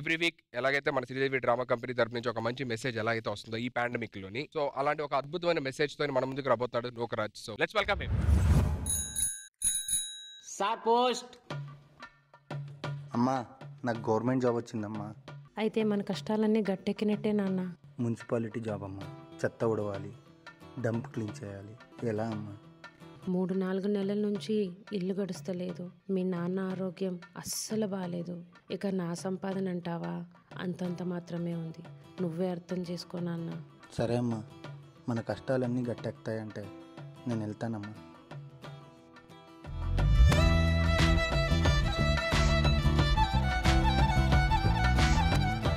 Every week ఎలాగైతే మన Sridevi drama company తరపు నుంచి ఒక మంచి మెసేజ్ ఎలాగైతే వస్తుందో ఈ పాండమిక్ లోని, సో అలాంటి ఒక అద్భుతమైన మెసేజ్ తో మన ముందుకు రాబోతాడు Nookaraj. So let's welcome him. Sir post. అమ్మా నాకు గవర్నమెంట్ జాబ్ వచ్చిందమ్మా. అయితే మన కష్టాలన్నీ గట్టెక్కినట్టే నాన్న. మున్సిపాలిటీ జాబ్ అమ్మా. చెత్త ఉడవాలి, డంప్ క్లీన్ చేయాలి. ఎలా అమ్మా? 3-4 నెలల నుంచి ఇల్లు గడుస్తలేదు. మీ నాన్న ఆరోగ్యం అస్సలు బాగాలేదు. ఇక నా సంపాదన అంటావా, అంతంత మాత్రమే ఉంది. నువ్వే అర్థం చేసుకో నాన్న. సరే అమ్మా, మన కష్టాలన్నీ గట్టెక్కుతాయంటే నేను వెళ్తానమ్మా.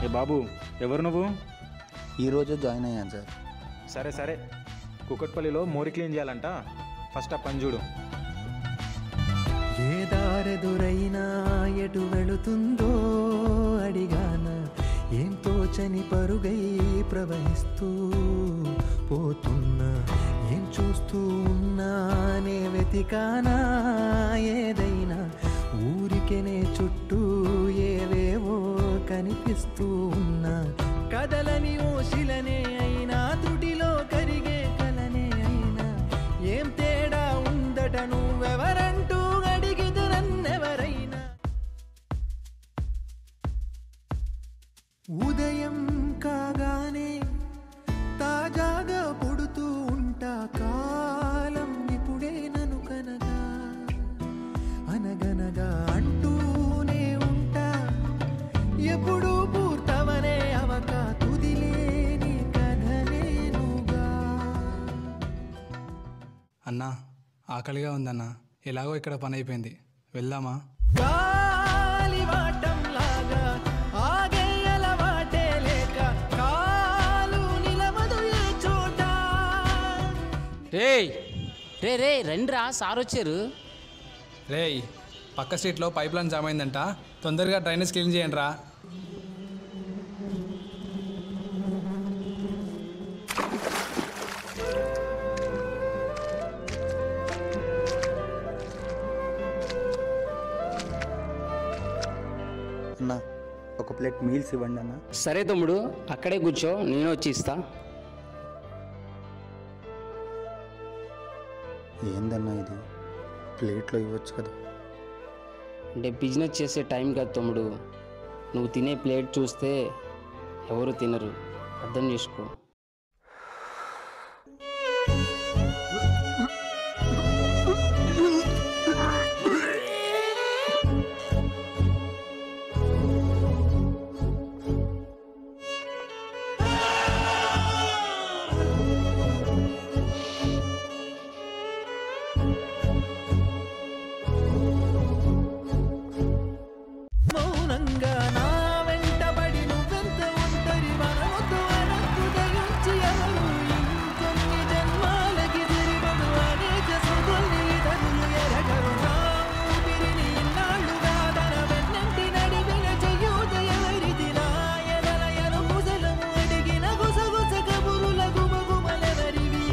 ఏ బాబు, ఎవరు నువ్వు? ఈరోజే జాయిన్ అయ్యాను సార్. సరే సరే, కుకట్పల్లిలో మోరి క్లీన్ చేయాలంట. ఫస్ట్ ఆ పని చూడు. ఏ దారెదురైనా ఎటు వెళుతుందో అడిగాన, ఏం తోచని పరుగై ప్రవహిస్తూ పోతున్నా, ఏం చూస్తూ ఉన్నానే వెతికానా ఏదైనా, ఊరికెనే చుట్టూ ఏవేవో కనిపిస్తూ ఉన్నా, కదలని ఓశిలనే అయినా త్రుటిలో కరిగే కలనే అయినా, ఏం తేడా ఉందట నువ్వెవరంటూ అడిగిదు నన్నెవరైనా. ఉదయం కాగానే తాజాగా పుడుతూ ఉంటా, కాలం ఇప్పుడే నన్ను కనగా అనగనగా అంటూనే ఉంటా, ఎప్పుడు పూర్తవనే అవక తుదిలేని కథనేనుగా. అన్నా ఆకలిగా ఉందన్నా, ఎలాగో ఇక్కడ పని అయిపోయింది, వెళ్దామా? గాలివాటంలాగా ఆగే అలవాటే లేక కాలు నిలవదు ఏ చోట. రే రండిరా, సార్ వచ్చారు. రేయ్, పక్క స్ట్రీట్లో పైప్ లైన్ జామ్ అయిందంట, తొందరగా డ్రైనేజ్ క్లీన్ చేయండి రా. అన్నా ఒక ప్లేట్ మీల్స్ ఇవ్వండి అన్న. సరే తమ్ముడు, అక్కడే కూర్చో, నేను వచ్చి ఇస్తా. ఏందన్నా ఇది, ప్లేట్లో ఇవ్వచ్చు కదా. అంటే బిజినెస్ చేసే టైం కాదు తమ్ముడు, నువ్వు తినే ప్లేట్ చూస్తే ఎవరు తినరు, అర్థం చేసుకో. మౌనంగా నా వెంటబడి నువ్వెంత ఒంటరి మనవద్దు అనద్దు దయించి ఎవరు, ఇంకొన్ని జన్మాలకి తిరిగదు అనేక సుగుల్ని ధనులు ఎరగరు. నా ఊపిరిని ఇన్నాళ్ళుగా తన వెన్నంటి నడిపిన చెయ్యూత ఎవరిది, నా ఎదలయను కుశలము అడిగిన గుసగుస కబురుల గుమగుమలెవరివి.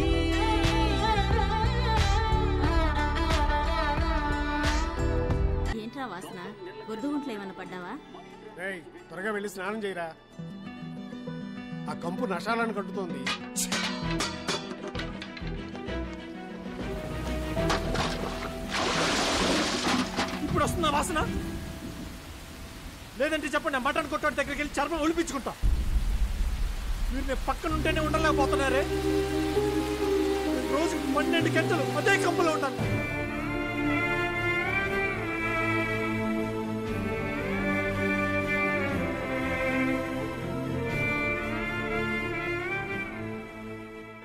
ఏంట్రా వాసన, గుర్దుగుంట్లో ఏమన్నా పడ్డావా? త్వరగా వెళ్ళి స్నానం చేయరా, ఆ కంపు నషాలను కట్టుతోంది. ఇప్పుడు వస్తుందా వాసన? లేదంటే చెప్పండి, మటన్ కొట్టాడు దగ్గరికి వెళ్ళి చర్మం ఒలిపించుకుంటా. మీరు నేను పక్కన ఉంటేనే ఉండలేకపోతున్నారే. రోజుకి 12 గంటలు అదే కంపులో ఉంటాను.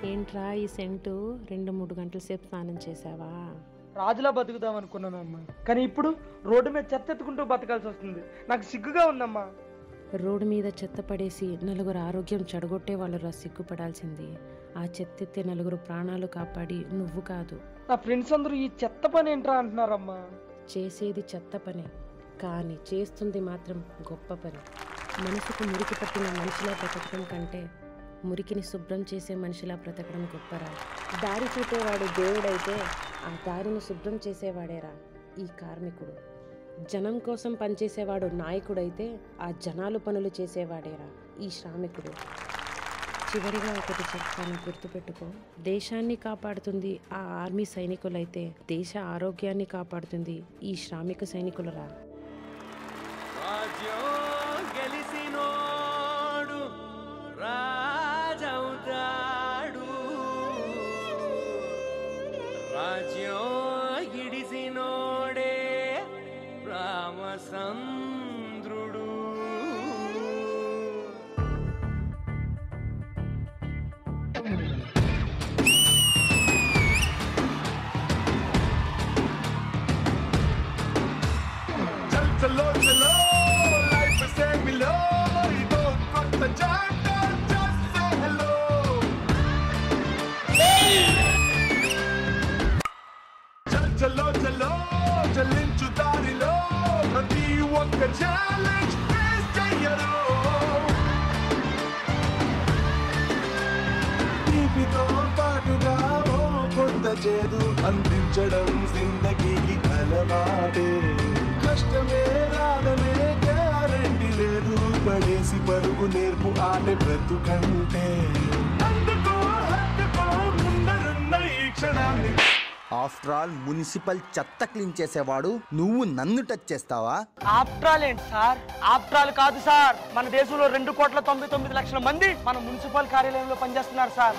ఏంట్రా ఈ సెంటు, 2-3 గంటల సేపు స్నానం చేసావా? రాజులా బతుకుదాం అనుకున్నాను అమ్మా, కానీ ఇప్పుడు రోడ్డు మీద చెత్త ఎత్తుకుంటూ బతకాల్సి వస్తుంది. నాకు సిగ్గుగా ఉందమ్మా. రోడ్డు మీద చెత్త పడేసి నలుగురు ఆరోగ్యం చెడగొట్టే వాళ్ళు సిగ్గుపడాల్సింది. ఆ చెత్త ఎత్తే నలుగురు ప్రాణాలు కాపాడి నువ్వు కాదు. నా ఫ్రెండ్స్ అందరూ ఈ చెత్త పని ఏంట్రా అంటున్నారమ్మా. చేసేది చెత్త పనే, కానీ చేస్తుంది మాత్రం గొప్ప పని. మనసుకు మురికి పట్టిన మనిషిలా బతకడం కంటే మురికిని శుభ్రం చేసే మనిషిలా బ్రతకడం గొప్పరా. దారి చూపేవాడు దేవుడైతే ఆ దారిని శుభ్రం చేసేవాడేరా ఈ కార్మికుడు. జనం కోసం పనిచేసేవాడు నాయకుడైతే ఆ జనాలు పనులు చేసేవాడేరా ఈ శ్రామికుడు. చివరిగా ఒకటి చెప్తాను, గుర్తుపెట్టుకో. దేశాన్ని కాపాడుతుంది ఆ ఆర్మీ సైనికులైతే దేశ ఆరోగ్యాన్ని కాపాడుతుంది ఈ శ్రామిక సైనికులరా. గెలిసినోడు రాజవుతాడు, రాజ్యం గిడిసినోడే రామచంద్రుడు. చలో చలో లైఫ్ సే మిలో ఇదో కొత్త చాప్టర్ జస్ట్ సే హలో. చలో చలో చలించు దారిలో ప్రతి ఒక్క ఛాలెంజ్ ఫేస్ చెయ్యరు. తీపితో పాటుగా ఓ కొత్త చేదు అందించడం జిందగీకి అలవాటే. కష్టమే రాదనే గ్యారెంటీ లేదు, పడేసి పరుగు నేర్పు ఆట బ్రతుకంటే. అందుకో హత్తుకో ముందరున్న ఈ క్షణాన్ని. ఆఫ్టర్ ఆల్ మున్సిపల్ చెత్త క్లీన్ చేసేవాడు నువ్వు నన్ను టచ్ చేస్తావా? ఆఫ్టర్ ఆల్ ఏంటి సార్? ఆఫ్టర్ ఆల్ కాదు సార్, మన దేశంలో 2,99,00,000 మంది మన మున్సిపల్ కార్యాలయంలో పనిచేస్తున్నారు సార్.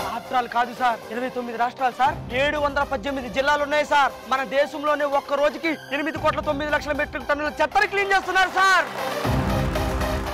రాష్ట్రాలు కాదు సార్, 29 రాష్ట్రాలు సార్, 718 జిల్లాలు ఉన్నాయి సార్. మన దేశంలోనే ఒక్క రోజుకి 8,9,00,000 మెట్రిక్ టన్నుల చెత్తని క్లీన్ చేస్తున్నారు సార్.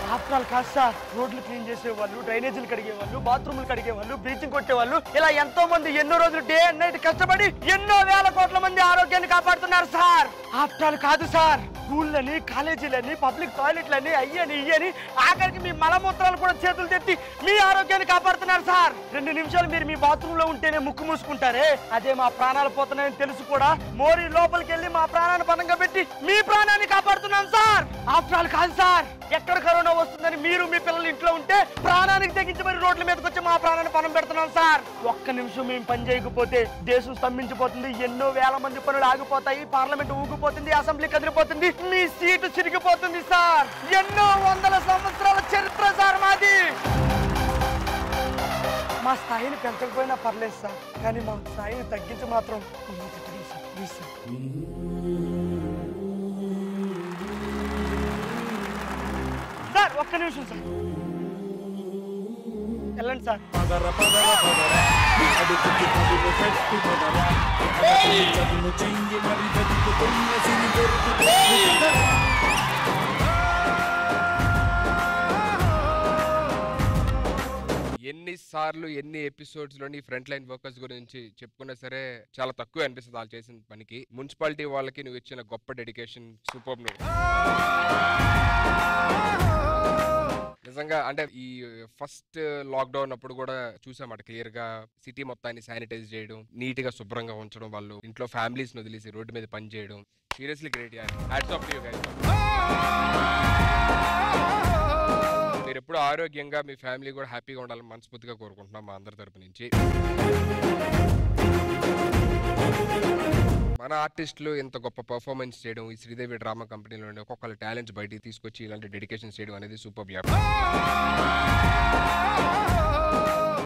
రాష్ట్రాలు కాదు సార్, రోడ్లు క్లీన్ చేసేవాళ్ళు, డ్రైనేజీలు కడిగేవాళ్ళు, బాత్రూములు కడిగేవాళ్ళు, బ్లీచింగ్ కొట్టేవాళ్ళు, ఇలా ఎంతో మంది ఎన్నో రోజులు డే అండ్ నైట్ కష్టపడి ఎన్నో వేల కోట్ల మంది ఆరోగ్యాన్ని కాపాడుతున్నారు సార్. రాష్ట్రాలు కాదు సార్, స్కూళ్ళని, కాలేజీలని, పబ్లిక్ టాయిలెట్లని, అయ్యని ఇయ్యని, ఆఖరికి మీ మలమూత్రాలు కూడా చేతులు తెచ్చి మీ ఆరోగ్యాన్ని కాపాడుతున్నారు సార్. 2 నిమిషాలు మీరు మీ బాత్రూమ్ లో ఉంటేనే ముక్కు మూసుకుంటారే, అదే మా ప్రాణాలు పోతున్నాయని తెలుసు కూడా మోరీ లోపలికి వెళ్ళి మా ప్రాణాన్ని పణంగా పెట్టి మీ ప్రాణాన్ని కాపాడుతున్నాం సార్. ఆఫ్టర్ కాదు సార్, ఎక్కడ కరోనా వస్తుందని మీరు మీ పిల్లలు ఇంట్లో ఉంటే ప్రాణానికి తెగించి మరి రోడ్ల మీదకి వచ్చి మా ప్రాణాన్ని పణం పెడుతున్నాం సార్. ఒక్క నిమిషం మేము పని చేయకపోతే దేశం స్తంభించిపోతుంది, ఎన్నో వేల మంది పనులు ఆగిపోతాయి, పార్లమెంట్ ఊగిపోతుంది, అసెంబ్లీ కదిలిపోతుంది, మీ సీటు చిరిగిపోతుంది సార్. ఎన్నో వందల సంవత్సరాల చరిత్ర సార్ మాది. మా స్థాయిని పెంచకపోయినా పర్లేదు సార్, కానీ మా స్థాయిని తగ్గించి మాత్రం ప్లీజ్ సార్. సార్ ఒక్క నిమిషం సార్, వెళ్ళండి సార్. ఎన్నిసార్లు ఎన్ని ఎపిసోడ్స్ లోని ఫ్రంట్ లైన్ వర్కర్స్ గురించి చెప్పుకున్నా సరే చాలా తక్కువ అనిపిస్తుంది వాళ్ళు చేసిన పనికి. మున్సిపాలిటీ వాళ్ళకి నువ్వు ఇచ్చిన గొప్ప డెడికేషన్ సూపర్. నిజంగా అంటే ఈ ఫస్ట్ లాక్డౌన్ అప్పుడు కూడా చూసామాట క్లియర్ గా సిటీ మొత్తాన్ని శానిటైజ్ చేయడం, నీట్ గా శుభ్రంగా ఉంచడం, వాళ్ళు ఇంట్లో ఫ్యామిలీస్ ని వదిలేసి రోడ్డు మీద పని చేయడం seriously great. Hats off to you guys. మీరు ఎప్పుడు ఆరోగ్యంగా మీ ఫ్యామిలీ కూడా హ్యాపీగా ఉండాలని మనస్ఫూర్తిగా కోరుకుంటున్నాం మా అందరి తరపు నుంచి. మన ఆర్టిస్టులు ఇంత గొప్ప పర్ఫార్మెన్స్ చేయడం, ఈ శ్రీదేవి డ్రామా కంపెనీలోని ఒక్కొక్కరు టాలెంట్స్ బయటికి తీసుకొచ్చి ఇలాంటి డెడికేషన్ చేయడం అనేది సూపర్.